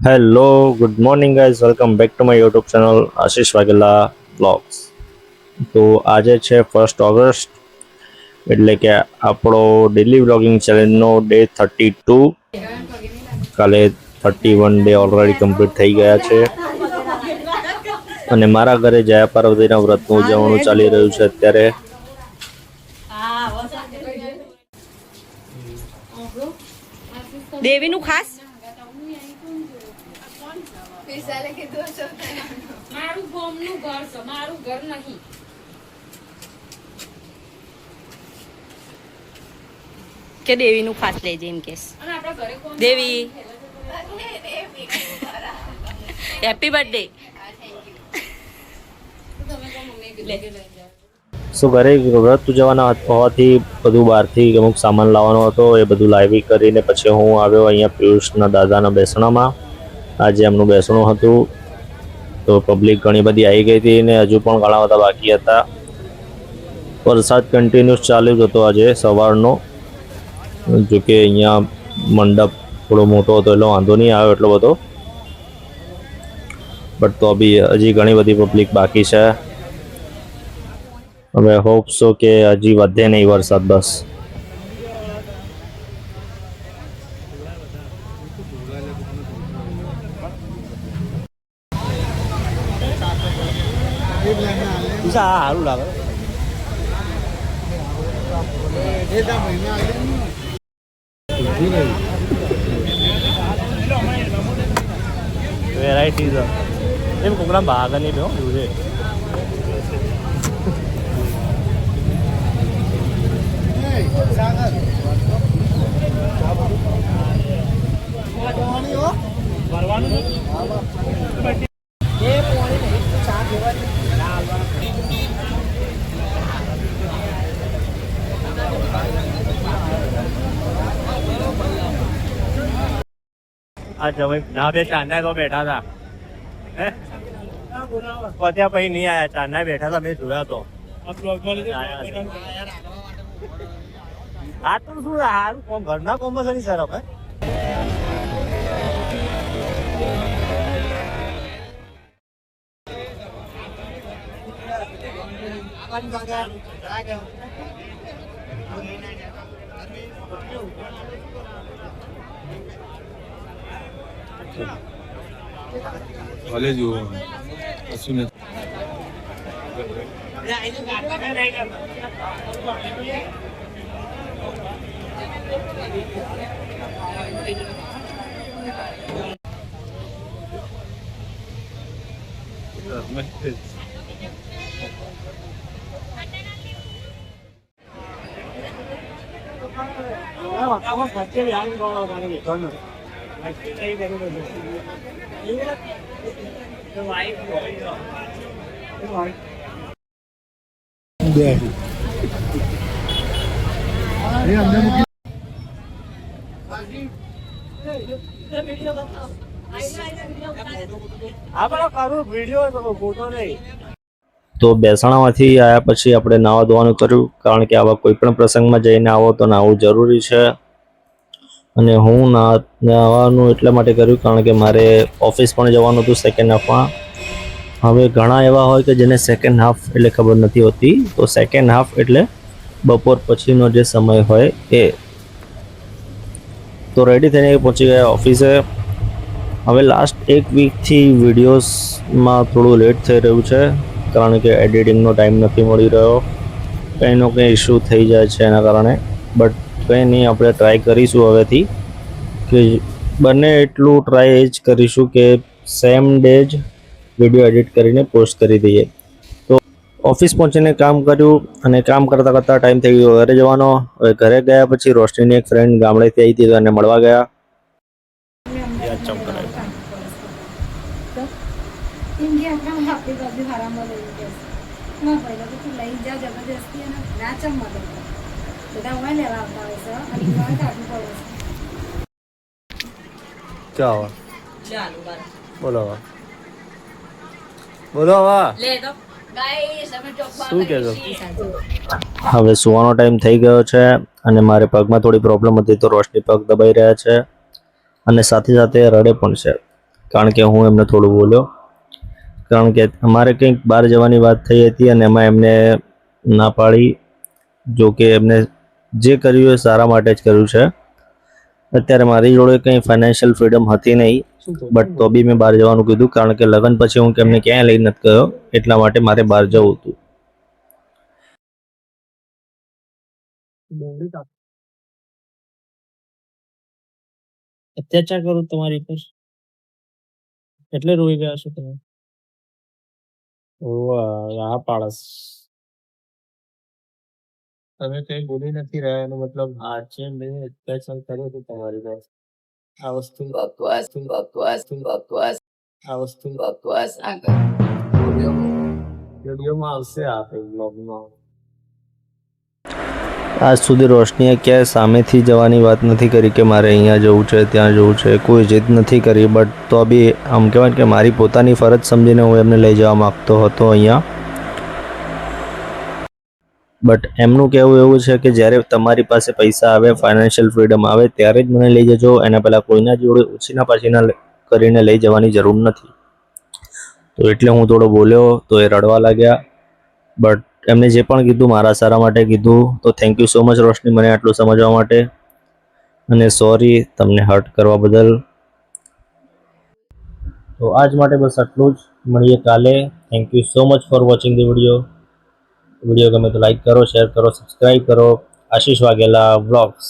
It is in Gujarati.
Hello good morning guys, welcome back to my YouTube channel Ashish Vaghela blogs. તો આજે છે 1 ઓગસ્ટ, એટલે કે આપણો ડેલી બ્લોગિંગ ચેલેન્જનો ડે 32. કાલે 31 ડે ઓલરેડી કમ્પ્લીટ થઈ ગયા છે અને મારા ઘરે જયા પાર્વતીના વ્રતનું ઉજવણું ચાલી રહ્યું છે અત્યારે. દેવીનું ખાસ મારું ગોમનું ઘર છે, મારું ઘર નહીં. કે દેવીનું ખાસ લેજે એમ કેસ. અને આપણા ઘરે કોણ દેવી હેપી બર્થડે. તમે કહો મમ્મી લઈ જાઓ. સો ઘરે વ્રત ઉજવવાના હોવાથી બધું બહારથી અમુક સામાન લાવવાનો હતો, એ બધું લાવી કરીને પછી હું આવ્યો અહીંયા પિયુષના દાદાના બેસણામાં. આજે એમનું બેસણું હતું તો પબ્લિક ઘણી બધી આવી ગઈ હતી ને હજુ પણ ઘણા બધા બાકી હતા. વરસાદ કન્ટિન્યુઅસ ચાલુ જ હતો આજે સવારનો, જોકે અહીંયા મંડપ થોડો મોટો હતો એટલે વાંધો નહીં આવ્યો એટલો બધો, બટ તો બી હજી ઘણી બધી પબ્લિક બાકી છે. હવે હોપ સો કે હજી વધે નહીં વરસાદ બસ. સારું લાગે વેરાયટીઝ એમ પ્રોગ્રામ ભાગ નહીં લો એવું છે. આ જમાઈ ના બે ચાંદા તો બેઠા હતા પત્યા પછી નહીં આયા, ચાંદા બેઠા હતા મેં જોયા તો. આ તો શું સારું કોમ ઘરના કોમ જ નહીં સર હવે. ભલે જુઓ કશું નથી. તો બેસણામાંથી આવ્યા પછી આપણે નાવા ધોવાનું કર્યું, કારણ કે આવા કોઈ પણ પ્રસંગમાં જઈને આવો તો નાવું જરૂરી છે. અને હું નાવાનું એટલા માટે કર્યું કારણ કે મારે ઓફિસ પણ જવાનું હતું સેકન્ડ હાફમાં. હવે ઘણા એવા હોય કે જેને સેકન્ડ હાફ એટલે ખબર નથી હોતી, તો સેકન્ડ હાફ એટલે બપોર પછીનો જે સમય હોય એ. તો રેડી થઈને પહોંચી ગયા ઓફિસે. હવે લાસ્ટ એક વીકથી વિડીયોઝમાં થોડું લેટ થઈ રહ્યું છે કારણ કે એડિટિંગનો ટાઈમ નથી મળી રહ્યો, કંઈનો કંઈ ઇશ્યુ થઈ જાય છે એના કારણે. બટ કંઈ નહીં, આપણે ટ્રાય કરીશું હવેથી કે બને એટલું ટ્રાય એ જ કરીશું કે સેમ ડે જ વિડીયો એડિટ કરીને પોસ્ટ કરી દઈએ. તો ઓફિસ પહોંચીને કામ કર્યું અને કામ કરતાં કરતાં ટાઈમ થઈ ગયો ઘરે જવાનો. હવે ઘરે ગયા પછી રોશનીની એક ફ્રેન્ડ ગામડેથી આવી હતી તો એને મળવા ગયા. ચાલો બોલો બોલો લે તો શું કહેશો? હવે સુવાનો ટાઈમ થઈ ગયો છે અને મારે પગમાં થોડી પ્રોબ્લેમ હતી તો રોશની પગ દબાઈ રહ્યા છે અને સાથે સાથે રડે પણ છે. કારણ કે હું એમને થોડું બોલ્યો, કારણ કે અમારે કંઈક બહાર જવાની વાત થઈ હતી અને એમાં એમને ના પાડી. જો કે એમને જે કર્યું એ સારા માટે જ કર્યું છે. અત્યારે મારી જોડે કંઈ ફાઇનાન્શિયલ ફ્રીડમ હતી નહીં, બટ તો બી મેં બહાર જવાનું કીધું, કારણ કે લગ્ન પછી હું એમને ક્યાંય લઈ નથી ગયો, એટલા માટે મારે બહાર જવું હતું. અત્યાચાર કરું તમારી પર એટલે રોઈ ગયા છો તમે? આ પાડસ તમે કઈ બોલી નથી રહ્યા એનો મતલબ આ છે મેં અત્યાચાર કર્યો તો તમારી પર. આ વસ્તુ બકવાસ આ વસ્તુ બકવાસ ના કર. વિડીયોમાં આવશે આ બ્લોગમાં. આજ સુધી રોશનીએ ક્યાંય સામેથી જવાની વાત નથી કરી કે મારે અહીંયા જવું છે, ત્યાં જવું છે, કોઈ જીદ નથી કરી. બટ તો બી આમ કહેવાય કે મારી પોતાની ફરજ સમજીને હું એમને લઈ જવા માગતો હતો અહીંયા. બટ એમનું કહેવું એવું છે કે જ્યારે તમારી પાસે પૈસા આવે, ફાઇનાન્શિયલ ફ્રીડમ આવે, ત્યારે જ મને લઈ જજો, એના પહેલાં કોઈના જોડે ઉછીના પાછીના કરીને લઈ જવાની જરૂર નથી. તો એટલે હું થોડો બોલ્યો તો એ રડવા લાગ્યા. બટ એમને જે પણ કીધું મારા સારા માટે કીધું. તો થેન્ક યુ સો મચ રોશની, મને આટલું સમજવા માટે, અને સોરી તમને હર્ટ કરવા બદલ. તો આજ માટે બસ આટલું જ. મળીએ કાલે. Thank you so much for watching the video ગમે તો લાઈક કરો, શેર કરો, સબસ્ક્રાઈબ કરો. આશીષ વાઘેલા વ્લોગ્સ.